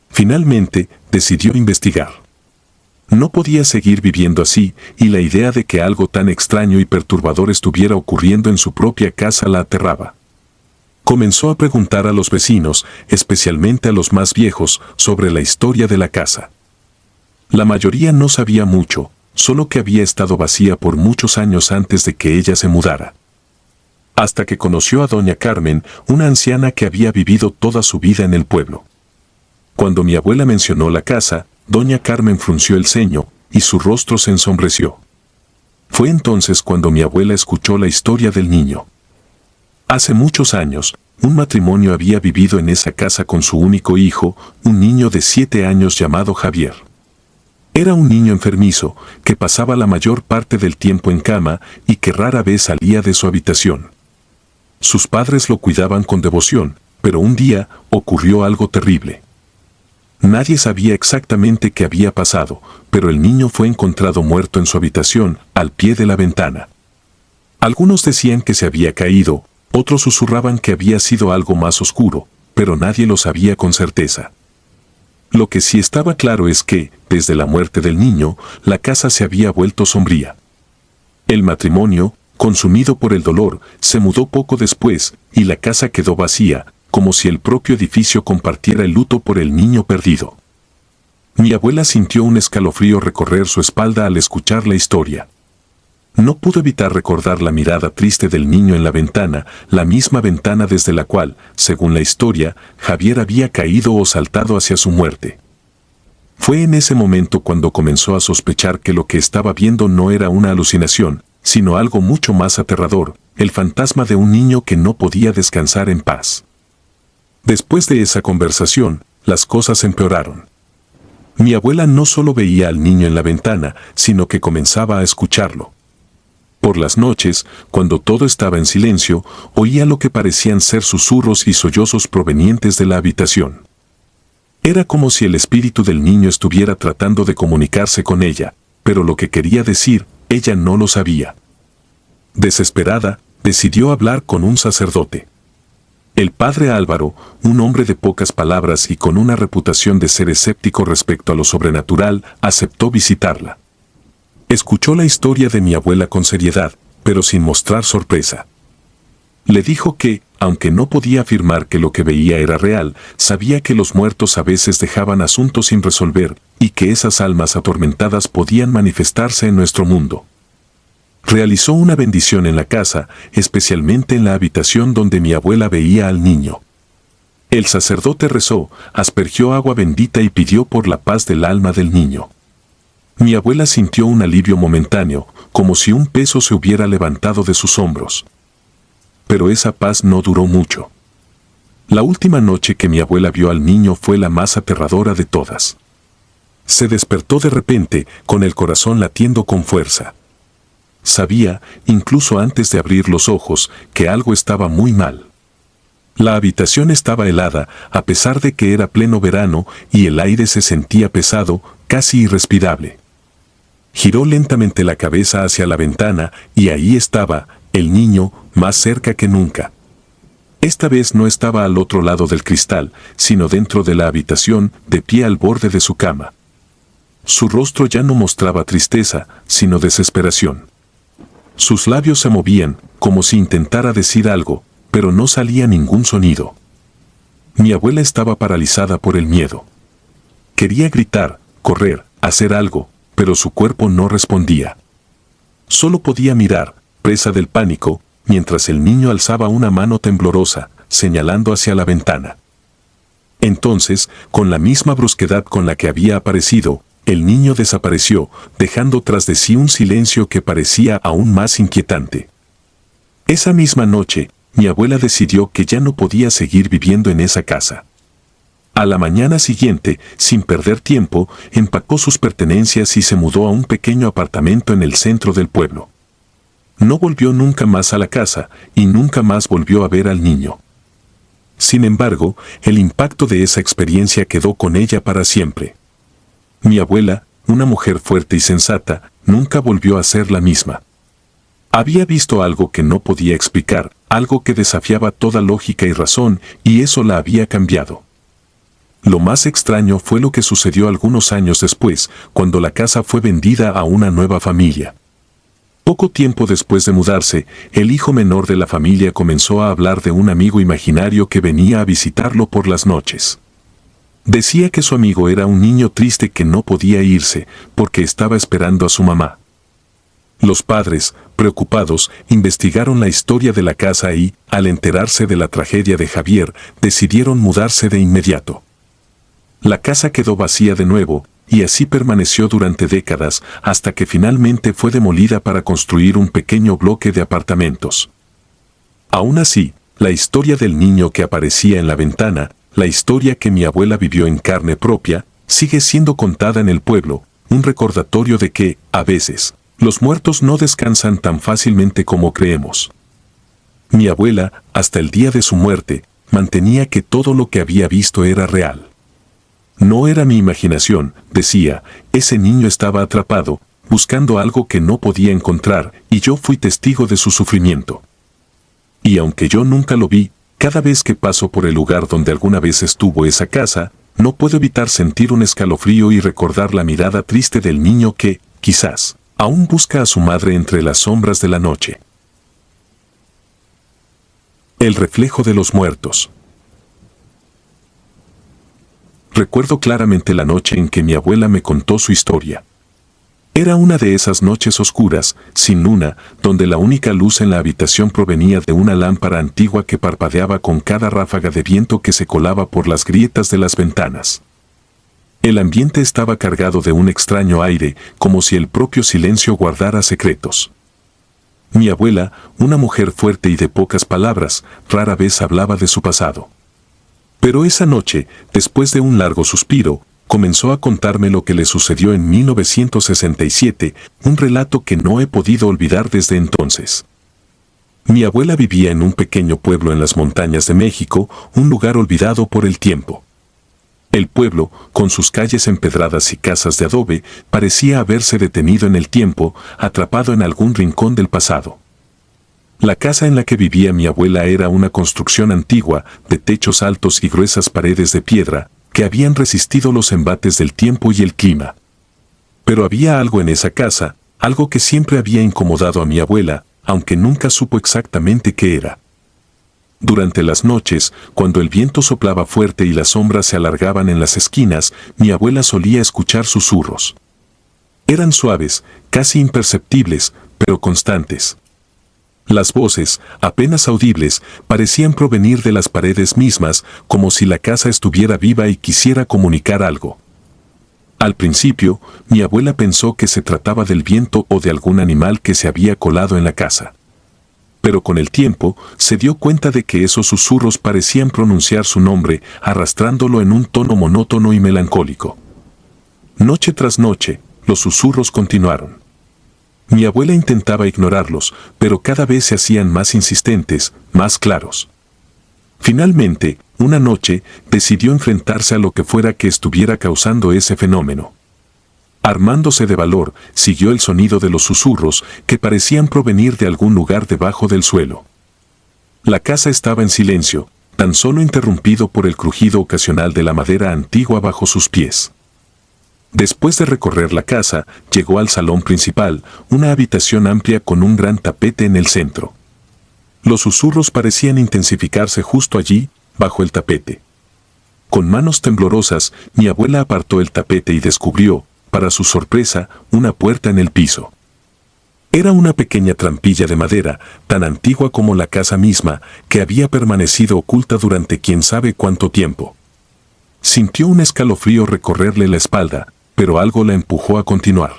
Finalmente, decidió investigar. No podía seguir viviendo así, y la idea de que algo tan extraño y perturbador estuviera ocurriendo en su propia casa la aterraba. Comenzó a preguntar a los vecinos, especialmente a los más viejos, sobre la historia de la casa. La mayoría no sabía mucho, solo que había estado vacía por muchos años antes de que ella se mudara. Hasta que conoció a doña Carmen, una anciana que había vivido toda su vida en el pueblo. Cuando mi abuela mencionó la casa, doña Carmen frunció el ceño, y su rostro se ensombreció. Fue entonces cuando mi abuela escuchó la historia del niño. Hace muchos años, un matrimonio había vivido en esa casa con su único hijo, un niño de 7 años llamado Javier. Era un niño enfermizo, que pasaba la mayor parte del tiempo en cama y que rara vez salía de su habitación. Sus padres lo cuidaban con devoción, pero un día ocurrió algo terrible. Nadie sabía exactamente qué había pasado, pero el niño fue encontrado muerto en su habitación, al pie de la ventana. Algunos decían que se había caído, otros susurraban que había sido algo más oscuro, pero nadie lo sabía con certeza. Lo que sí estaba claro es que, desde la muerte del niño, la casa se había vuelto sombría. El matrimonio, consumido por el dolor, se mudó poco después, y la casa quedó vacía, como si el propio edificio compartiera el luto por el niño perdido. Mi abuela sintió un escalofrío recorrer su espalda al escuchar la historia. No pudo evitar recordar la mirada triste del niño en la ventana, la misma ventana desde la cual, según la historia, Javier había caído o saltado hacia su muerte. Fue en ese momento cuando comenzó a sospechar que lo que estaba viendo no era una alucinación, sino algo mucho más aterrador, el fantasma de un niño que no podía descansar en paz. Después de esa conversación, las cosas empeoraron. Mi abuela no solo veía al niño en la ventana, sino que comenzaba a escucharlo. Por las noches, cuando todo estaba en silencio, oía lo que parecían ser susurros y sollozos provenientes de la habitación. Era como si el espíritu del niño estuviera tratando de comunicarse con ella, pero lo que quería decir, ella no lo sabía. Desesperada, decidió hablar con un sacerdote. El padre Álvaro, un hombre de pocas palabras y con una reputación de ser escéptico respecto a lo sobrenatural, aceptó visitarla. Escuchó la historia de mi abuela con seriedad, pero sin mostrar sorpresa. Le dijo que, aunque no podía afirmar que lo que veía era real, sabía que los muertos a veces dejaban asuntos sin resolver, y que esas almas atormentadas podían manifestarse en nuestro mundo. Realizó una bendición en la casa, especialmente en la habitación donde mi abuela veía al niño. El sacerdote rezó, aspergió agua bendita y pidió por la paz del alma del niño. Mi abuela sintió un alivio momentáneo, como si un peso se hubiera levantado de sus hombros. Pero esa paz no duró mucho. La última noche que mi abuela vio al niño fue la más aterradora de todas. Se despertó de repente, con el corazón latiendo con fuerza. Sabía, incluso antes de abrir los ojos, que algo estaba muy mal. La habitación estaba helada, a pesar de que era pleno verano y el aire se sentía pesado, casi irrespirable. Giró lentamente la cabeza hacia la ventana y ahí estaba, el niño, más cerca que nunca. Esta vez no estaba al otro lado del cristal, sino dentro de la habitación, de pie al borde de su cama. Su rostro ya no mostraba tristeza, sino desesperación. Sus labios se movían, como si intentara decir algo, pero no salía ningún sonido. Mi abuela estaba paralizada por el miedo. Quería gritar, correr, hacer algo, pero su cuerpo no respondía. Solo podía mirar, presa del pánico, mientras el niño alzaba una mano temblorosa, señalando hacia la ventana. Entonces, con la misma brusquedad con la que había aparecido, el niño desapareció, dejando tras de sí un silencio que parecía aún más inquietante. Esa misma noche, mi abuela decidió que ya no podía seguir viviendo en esa casa. A la mañana siguiente, sin perder tiempo, empacó sus pertenencias y se mudó a un pequeño apartamento en el centro del pueblo. No volvió nunca más a la casa y nunca más volvió a ver al niño. Sin embargo, el impacto de esa experiencia quedó con ella para siempre. Mi abuela, una mujer fuerte y sensata, nunca volvió a ser la misma. Había visto algo que no podía explicar, algo que desafiaba toda lógica y razón, y eso la había cambiado. Lo más extraño fue lo que sucedió algunos años después, cuando la casa fue vendida a una nueva familia. Poco tiempo después de mudarse, el hijo menor de la familia comenzó a hablar de un amigo imaginario que venía a visitarlo por las noches. Decía que su amigo era un niño triste que no podía irse, porque estaba esperando a su mamá. Los padres, preocupados, investigaron la historia de la casa y, al enterarse de la tragedia de Javier, decidieron mudarse de inmediato. La casa quedó vacía de nuevo, y así permaneció durante décadas, hasta que finalmente fue demolida para construir un pequeño bloque de apartamentos. Aún así, la historia del niño que aparecía en la ventana, la historia que mi abuela vivió en carne propia, sigue siendo contada en el pueblo, un recordatorio de que, a veces, los muertos no descansan tan fácilmente como creemos. Mi abuela, hasta el día de su muerte, mantenía que todo lo que había visto era real. No era mi imaginación, decía, ese niño estaba atrapado, buscando algo que no podía encontrar, y yo fui testigo de su sufrimiento. Y aunque yo nunca lo vi, cada vez que paso por el lugar donde alguna vez estuvo esa casa, no puedo evitar sentir un escalofrío y recordar la mirada triste del niño que, quizás, aún busca a su madre entre las sombras de la noche. El reflejo de los muertos. Recuerdo claramente la noche en que mi abuela me contó su historia. Era una de esas noches oscuras, sin luna, donde la única luz en la habitación provenía de una lámpara antigua que parpadeaba con cada ráfaga de viento que se colaba por las grietas de las ventanas. El ambiente estaba cargado de un extraño aire, como si el propio silencio guardara secretos. Mi abuela, una mujer fuerte y de pocas palabras, rara vez hablaba de su pasado. Pero esa noche, después de un largo suspiro, comenzó a contarme lo que le sucedió en 1967, un relato que no he podido olvidar desde entonces. Mi abuela vivía en un pequeño pueblo en las montañas de México, un lugar olvidado por el tiempo. El pueblo, con sus calles empedradas y casas de adobe, parecía haberse detenido en el tiempo, atrapado en algún rincón del pasado. La casa en la que vivía mi abuela era una construcción antigua, de techos altos y gruesas paredes de piedra, que habían resistido los embates del tiempo y el clima. Pero había algo en esa casa, algo que siempre había incomodado a mi abuela, aunque nunca supo exactamente qué era. Durante las noches, cuando el viento soplaba fuerte y las sombras se alargaban en las esquinas, mi abuela solía escuchar susurros. Eran suaves, casi imperceptibles, pero constantes. Las voces, apenas audibles, parecían provenir de las paredes mismas, como si la casa estuviera viva y quisiera comunicar algo. Al principio, mi abuela pensó que se trataba del viento o de algún animal que se había colado en la casa. Pero con el tiempo, se dio cuenta de que esos susurros parecían pronunciar su nombre, arrastrándolo en un tono monótono y melancólico. Noche tras noche, los susurros continuaron. Mi abuela intentaba ignorarlos, pero cada vez se hacían más insistentes, más claros. Finalmente, una noche, decidió enfrentarse a lo que fuera que estuviera causando ese fenómeno. Armándose de valor, siguió el sonido de los susurros que parecían provenir de algún lugar debajo del suelo. La casa estaba en silencio, tan solo interrumpido por el crujido ocasional de la madera antigua bajo sus pies. Después de recorrer la casa, llegó al salón principal, una habitación amplia con un gran tapete en el centro. Los susurros parecían intensificarse justo allí, bajo el tapete. Con manos temblorosas, mi abuela apartó el tapete y descubrió, para su sorpresa, una puerta en el piso. Era una pequeña trampilla de madera, tan antigua como la casa misma, que había permanecido oculta durante quién sabe cuánto tiempo. Sintió un escalofrío recorrerle la espalda, pero algo la empujó a continuar.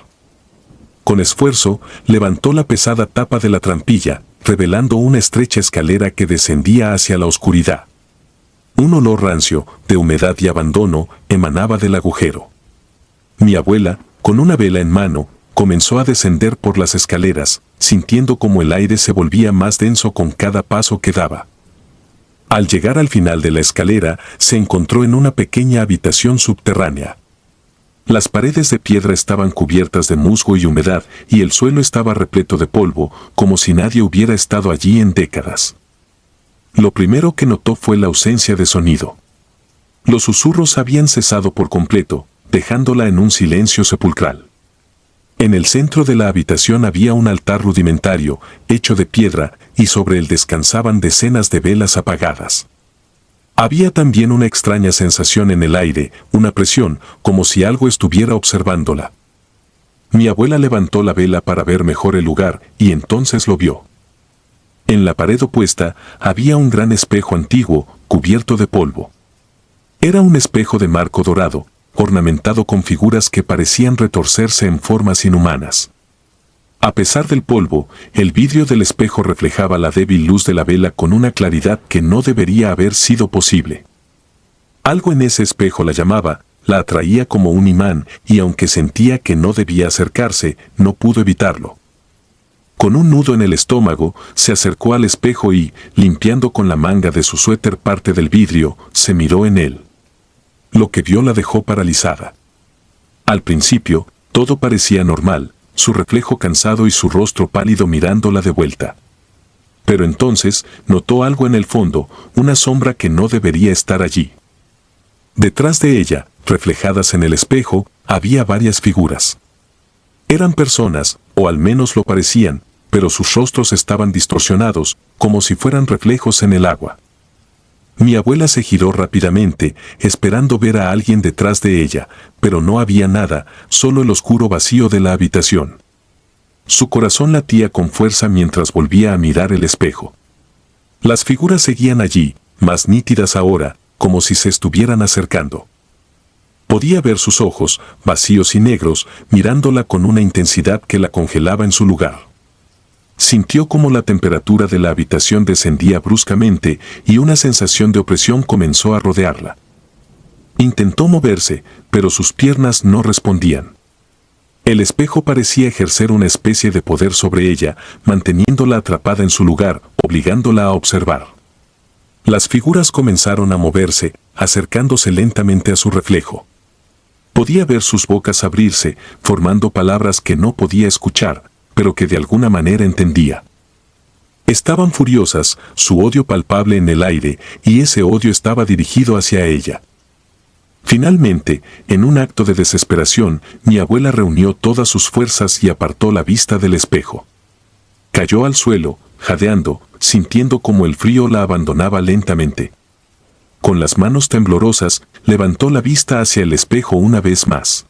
Con esfuerzo, levantó la pesada tapa de la trampilla, revelando una estrecha escalera que descendía hacia la oscuridad. Un olor rancio, de humedad y abandono, emanaba del agujero. Mi abuela, con una vela en mano, comenzó a descender por las escaleras, sintiendo como el aire se volvía más denso con cada paso que daba. Al llegar al final de la escalera, se encontró en una pequeña habitación subterránea. Las paredes de piedra estaban cubiertas de musgo y humedad, y el suelo estaba repleto de polvo, como si nadie hubiera estado allí en décadas. Lo primero que notó fue la ausencia de sonido. Los susurros habían cesado por completo, dejándola en un silencio sepulcral. En el centro de la habitación había un altar rudimentario, hecho de piedra, y sobre él descansaban decenas de velas apagadas. Había también una extraña sensación en el aire, una presión, como si algo estuviera observándola. Mi abuela levantó la vela para ver mejor el lugar, y entonces lo vio. En la pared opuesta había un gran espejo antiguo, cubierto de polvo. Era un espejo de marco dorado, ornamentado con figuras que parecían retorcerse en formas inhumanas. A pesar del polvo, el vidrio del espejo reflejaba la débil luz de la vela con una claridad que no debería haber sido posible. Algo en ese espejo la llamaba, la atraía como un imán, y aunque sentía que no debía acercarse, no pudo evitarlo. Con un nudo en el estómago, se acercó al espejo y, limpiando con la manga de su suéter parte del vidrio, se miró en él. Lo que vio la dejó paralizada. Al principio, todo parecía normal, su reflejo cansado y su rostro pálido mirándola de vuelta. Pero entonces, notó algo en el fondo, una sombra que no debería estar allí. Detrás de ella, reflejadas en el espejo, había varias figuras. Eran personas, o al menos lo parecían, pero sus rostros estaban distorsionados, como si fueran reflejos en el agua. Mi abuela se giró rápidamente, esperando ver a alguien detrás de ella, pero no había nada, solo el oscuro vacío de la habitación. Su corazón latía con fuerza mientras volvía a mirar el espejo. Las figuras seguían allí, más nítidas ahora, como si se estuvieran acercando. Podía ver sus ojos, vacíos y negros, mirándola con una intensidad que la congelaba en su lugar. Sintió como la temperatura de la habitación descendía bruscamente y una sensación de opresión comenzó a rodearla. Intentó moverse, pero sus piernas no respondían. El espejo parecía ejercer una especie de poder sobre ella, manteniéndola atrapada en su lugar, obligándola a observar. Las figuras comenzaron a moverse, acercándose lentamente a su reflejo. Podía ver sus bocas abrirse, formando palabras que no podía escuchar, pero que de alguna manera entendía. Estaban furiosas, su odio palpable en el aire, y ese odio estaba dirigido hacia ella. Finalmente, en un acto de desesperación, mi abuela reunió todas sus fuerzas y apartó la vista del espejo. Cayó al suelo, jadeando, sintiendo como el frío la abandonaba lentamente. Con las manos temblorosas, levantó la vista hacia el espejo una vez más.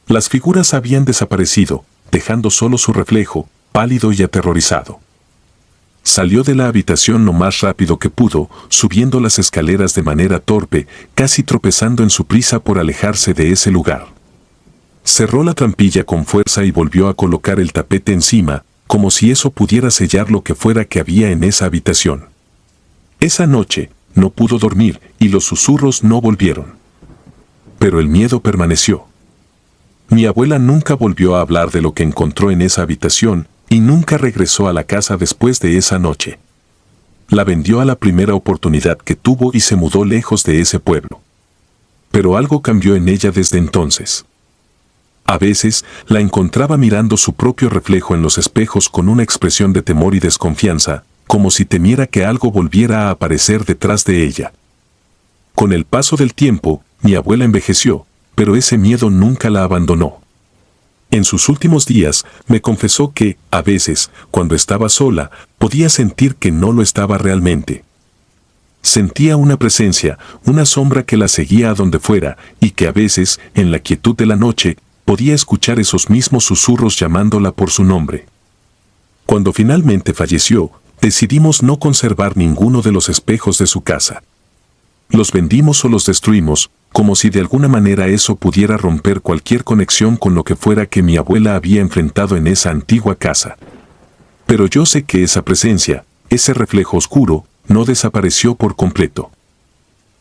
Las figuras habían desaparecido, dejando solo su reflejo, pálido y aterrorizado. Salió de la habitación lo más rápido que pudo, subiendo las escaleras de manera torpe, casi tropezando en su prisa por alejarse de ese lugar. Cerró la trampilla con fuerza y volvió a colocar el tapete encima, como si eso pudiera sellar lo que fuera que había en esa habitación. Esa noche, no pudo dormir y los susurros no volvieron. Pero el miedo permaneció. Mi abuela nunca volvió a hablar de lo que encontró en esa habitación y nunca regresó a la casa después de esa noche. La vendió a la primera oportunidad que tuvo y se mudó lejos de ese pueblo. Pero algo cambió en ella desde entonces. A veces, la encontraba mirando su propio reflejo en los espejos con una expresión de temor y desconfianza, como si temiera que algo volviera a aparecer detrás de ella. Con el paso del tiempo, mi abuela envejeció, pero ese miedo nunca la abandonó. En sus últimos días, me confesó que, a veces, cuando estaba sola, podía sentir que no lo estaba realmente. Sentía una presencia, una sombra que la seguía a donde fuera, y que a veces, en la quietud de la noche, podía escuchar esos mismos susurros llamándola por su nombre. Cuando finalmente falleció, decidimos no conservar ninguno de los espejos de su casa. Los vendimos o los destruimos, como si de alguna manera eso pudiera romper cualquier conexión con lo que fuera que mi abuela había enfrentado en esa antigua casa. Pero yo sé que esa presencia, ese reflejo oscuro, no desapareció por completo.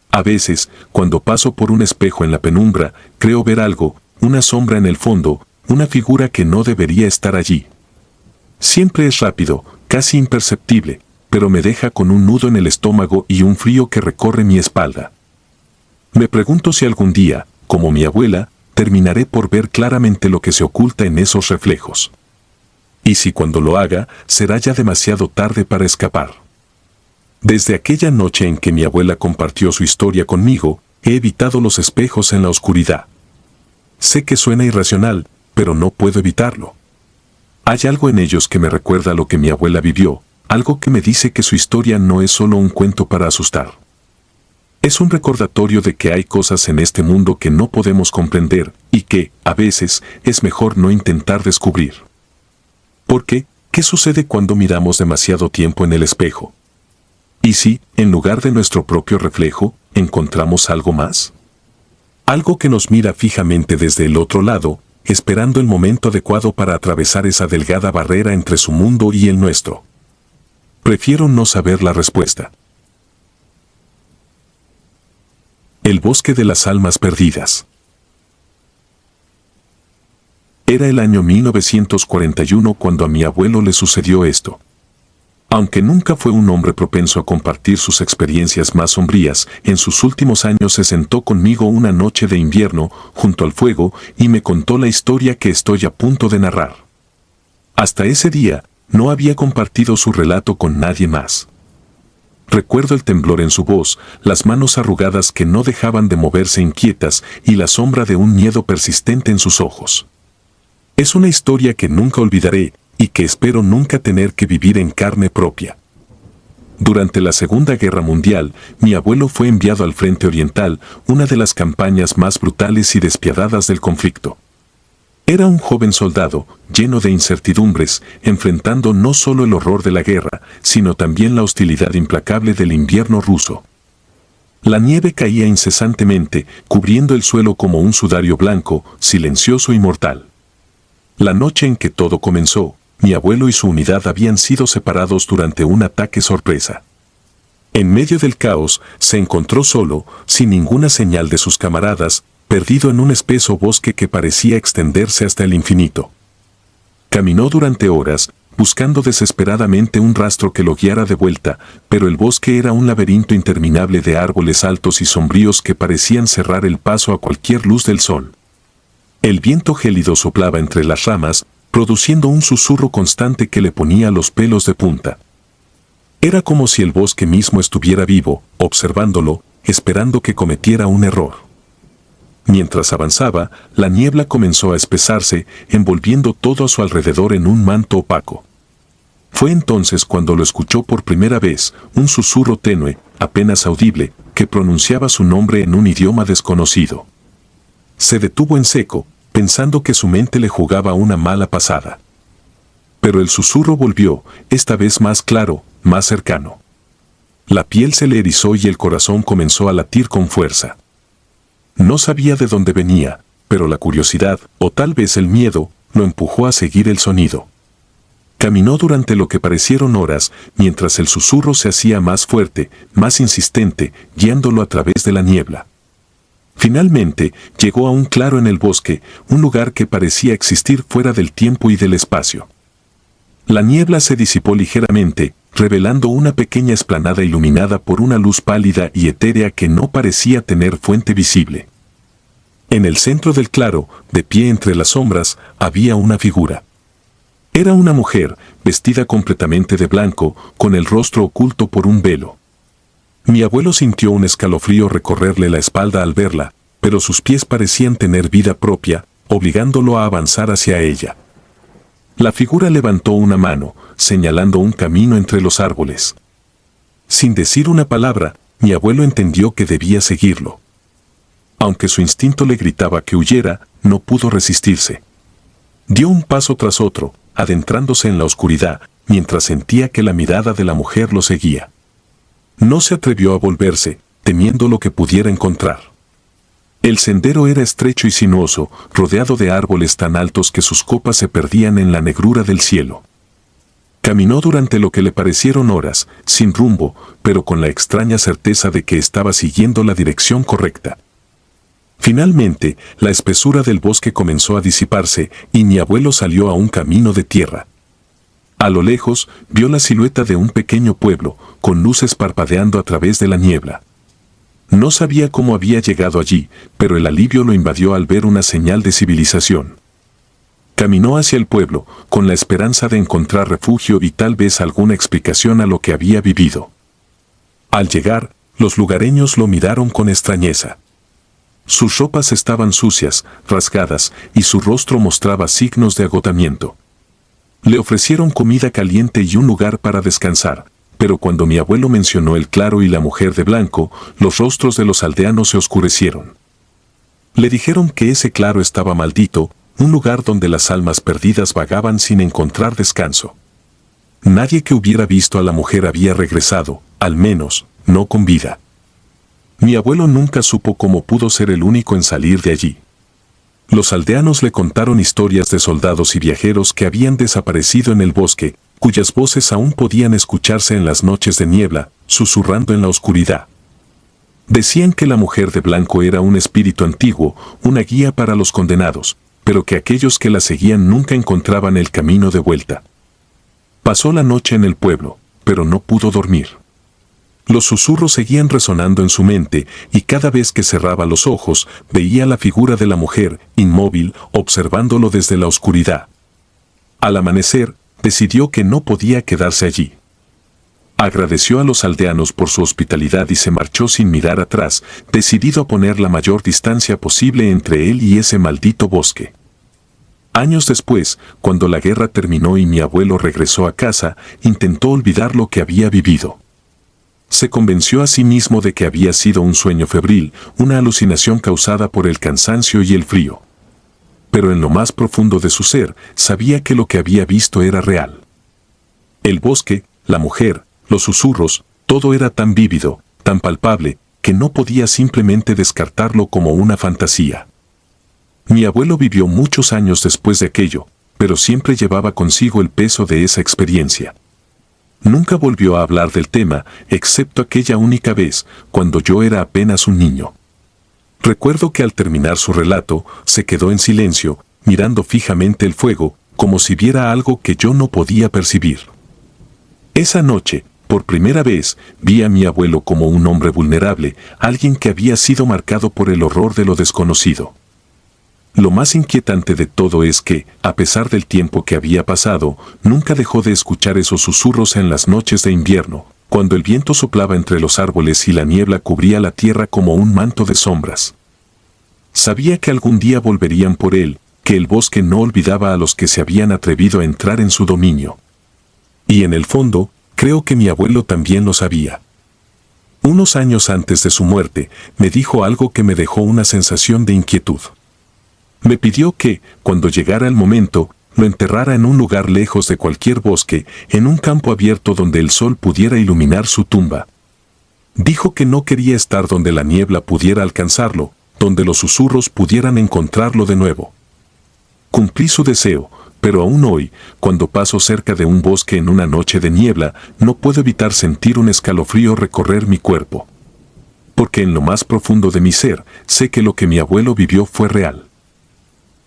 A veces, cuando paso por un espejo en la penumbra, creo ver algo, una sombra en el fondo, una figura que no debería estar allí. Siempre es rápido, casi imperceptible, pero me deja con un nudo en el estómago y un frío que recorre mi espalda. Me pregunto si algún día, como mi abuela, terminaré por ver claramente lo que se oculta en esos reflejos. Y si cuando lo haga, será ya demasiado tarde para escapar. Desde aquella noche en que mi abuela compartió su historia conmigo, he evitado los espejos en la oscuridad. Sé que suena irracional, pero no puedo evitarlo. Hay algo en ellos que me recuerda lo que mi abuela vivió, algo que me dice que su historia no es solo un cuento para asustar. Es un recordatorio de que hay cosas en este mundo que no podemos comprender y que, a veces, es mejor no intentar descubrir. Porque, ¿qué sucede cuando miramos demasiado tiempo en el espejo? ¿Y si, en lugar de nuestro propio reflejo, encontramos algo más? Algo que nos mira fijamente desde el otro lado, esperando el momento adecuado para atravesar esa delgada barrera entre su mundo y el nuestro. Prefiero no saber la respuesta. El bosque de las almas perdidas. Era el año 1941 cuando a mi abuelo le sucedió esto. Aunque nunca fue un hombre propenso a compartir sus experiencias más sombrías, en sus últimos años se sentó conmigo una noche de invierno, junto al fuego, y me contó la historia que estoy a punto de narrar. Hasta ese día, no había compartido su relato con nadie más. Recuerdo el temblor en su voz, las manos arrugadas que no dejaban de moverse inquietas y la sombra de un miedo persistente en sus ojos. Es una historia que nunca olvidaré, y que espero nunca tener que vivir en carne propia. Durante la Segunda Guerra Mundial, mi abuelo fue enviado al Frente Oriental, una de las campañas más brutales y despiadadas del conflicto. Era un joven soldado, lleno de incertidumbres, enfrentando no solo el horror de la guerra, sino también la hostilidad implacable del invierno ruso. La nieve caía incesantemente, cubriendo el suelo como un sudario blanco, silencioso y mortal. La noche en que todo comenzó, mi abuelo y su unidad habían sido separados durante un ataque sorpresa. En medio del caos, se encontró solo, sin ninguna señal de sus camaradas, perdido en un espeso bosque que parecía extenderse hasta el infinito. Caminó durante horas, buscando desesperadamente un rastro que lo guiara de vuelta, pero el bosque era un laberinto interminable de árboles altos y sombríos que parecían cerrar el paso a cualquier luz del sol. El viento gélido soplaba entre las ramas, produciendo un susurro constante que le ponía los pelos de punta. Era como si el bosque mismo estuviera vivo, observándolo, esperando que cometiera un error. Mientras avanzaba, la niebla comenzó a espesarse, envolviendo todo a su alrededor en un manto opaco. Fue entonces cuando lo escuchó por primera vez, un susurro tenue, apenas audible, que pronunciaba su nombre en un idioma desconocido. Se detuvo en seco, pensando que su mente le jugaba una mala pasada. Pero el susurro volvió, esta vez más claro, más cercano. La piel se le erizó y el corazón comenzó a latir con fuerza. No sabía de dónde venía, pero la curiosidad, o tal vez el miedo, lo empujó a seguir el sonido. Caminó durante lo que parecieron horas, mientras el susurro se hacía más fuerte, más insistente, guiándolo a través de la niebla. Finalmente, llegó a un claro en el bosque, un lugar que parecía existir fuera del tiempo y del espacio. La niebla se disipó ligeramente, revelando una pequeña explanada iluminada por una luz pálida y etérea que no parecía tener fuente visible. En el centro del claro, de pie entre las sombras, había una figura. Era una mujer, vestida completamente de blanco, con el rostro oculto por un velo. Mi abuelo sintió un escalofrío recorrerle la espalda al verla, pero sus pies parecían tener vida propia, obligándolo a avanzar hacia ella. La figura levantó una mano, señalando un camino entre los árboles. Sin decir una palabra, mi abuelo entendió que debía seguirlo. Aunque su instinto le gritaba que huyera, no pudo resistirse. Dio un paso tras otro, adentrándose en la oscuridad, mientras sentía que la mirada de la mujer lo seguía. No se atrevió a volverse, temiendo lo que pudiera encontrar. El sendero era estrecho y sinuoso, rodeado de árboles tan altos que sus copas se perdían en la negrura del cielo. Caminó durante lo que le parecieron horas, sin rumbo, pero con la extraña certeza de que estaba siguiendo la dirección correcta. Finalmente, la espesura del bosque comenzó a disiparse y mi abuelo salió a un camino de tierra. A lo lejos, vio la silueta de un pequeño pueblo, con luces parpadeando a través de la niebla. No sabía cómo había llegado allí, pero el alivio lo invadió al ver una señal de civilización. Caminó hacia el pueblo, con la esperanza de encontrar refugio y tal vez alguna explicación a lo que había vivido. Al llegar, los lugareños lo miraron con extrañeza. Sus ropas estaban sucias, rasgadas, y su rostro mostraba signos de agotamiento. Le ofrecieron comida caliente y un lugar para descansar, pero cuando mi abuelo mencionó el claro y la mujer de blanco, los rostros de los aldeanos se oscurecieron. Le dijeron que ese claro estaba maldito, un lugar donde las almas perdidas vagaban sin encontrar descanso. Nadie que hubiera visto a la mujer había regresado, al menos, no con vida. Mi abuelo nunca supo cómo pudo ser el único en salir de allí. Los aldeanos le contaron historias de soldados y viajeros que habían desaparecido en el bosque, cuyas voces aún podían escucharse en las noches de niebla, susurrando en la oscuridad. Decían que la mujer de blanco era un espíritu antiguo, una guía para los condenados, pero que aquellos que la seguían nunca encontraban el camino de vuelta. Pasó la noche en el pueblo, pero no pudo dormir. Los susurros seguían resonando en su mente, y cada vez que cerraba los ojos, veía la figura de la mujer, inmóvil, observándolo desde la oscuridad. Al amanecer, decidió que no podía quedarse allí. Agradeció a los aldeanos por su hospitalidad y se marchó sin mirar atrás, decidido a poner la mayor distancia posible entre él y ese maldito bosque. Años después, cuando la guerra terminó y mi abuelo regresó a casa, intentó olvidar lo que había vivido. Se convenció a sí mismo de que había sido un sueño febril, una alucinación causada por el cansancio y el frío. Pero en lo más profundo de su ser, sabía que lo que había visto era real. El bosque, la mujer, los susurros, todo era tan vívido, tan palpable, que no podía simplemente descartarlo como una fantasía. Mi abuelo vivió muchos años después de aquello, pero siempre llevaba consigo el peso de esa experiencia. Nunca volvió a hablar del tema, excepto aquella única vez, cuando yo era apenas un niño. Recuerdo que al terminar su relato, se quedó en silencio, mirando fijamente el fuego, como si viera algo que yo no podía percibir. Esa noche, por primera vez, vi a mi abuelo como un hombre vulnerable, alguien que había sido marcado por el horror de lo desconocido. Lo más inquietante de todo es que, a pesar del tiempo que había pasado, nunca dejó de escuchar esos susurros en las noches de invierno, cuando el viento soplaba entre los árboles y la niebla cubría la tierra como un manto de sombras. Sabía que algún día volverían por él, que el bosque no olvidaba a los que se habían atrevido a entrar en su dominio. Y en el fondo, creo que mi abuelo también lo sabía. Unos años antes de su muerte, me dijo algo que me dejó una sensación de inquietud. Me pidió que, cuando llegara el momento, lo enterrara en un lugar lejos de cualquier bosque, en un campo abierto donde el sol pudiera iluminar su tumba. Dijo que no quería estar donde la niebla pudiera alcanzarlo, donde los susurros pudieran encontrarlo de nuevo. Cumplí su deseo, pero aún hoy, cuando paso cerca de un bosque en una noche de niebla, no puedo evitar sentir un escalofrío recorrer mi cuerpo. Porque en lo más profundo de mi ser, sé que lo que mi abuelo vivió fue real.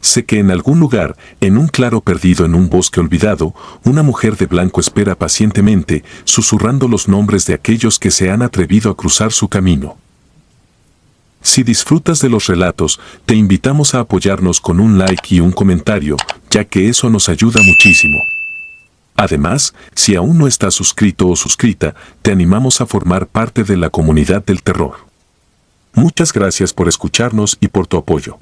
Sé que en algún lugar, en un claro perdido en un bosque olvidado, una mujer de blanco espera pacientemente, susurrando los nombres de aquellos que se han atrevido a cruzar su camino. Si disfrutas de los relatos, te invitamos a apoyarnos con un like y un comentario, ya que eso nos ayuda muchísimo. Además, si aún no estás suscrito o suscrita, te animamos a formar parte de la comunidad del terror. Muchas gracias por escucharnos y por tu apoyo.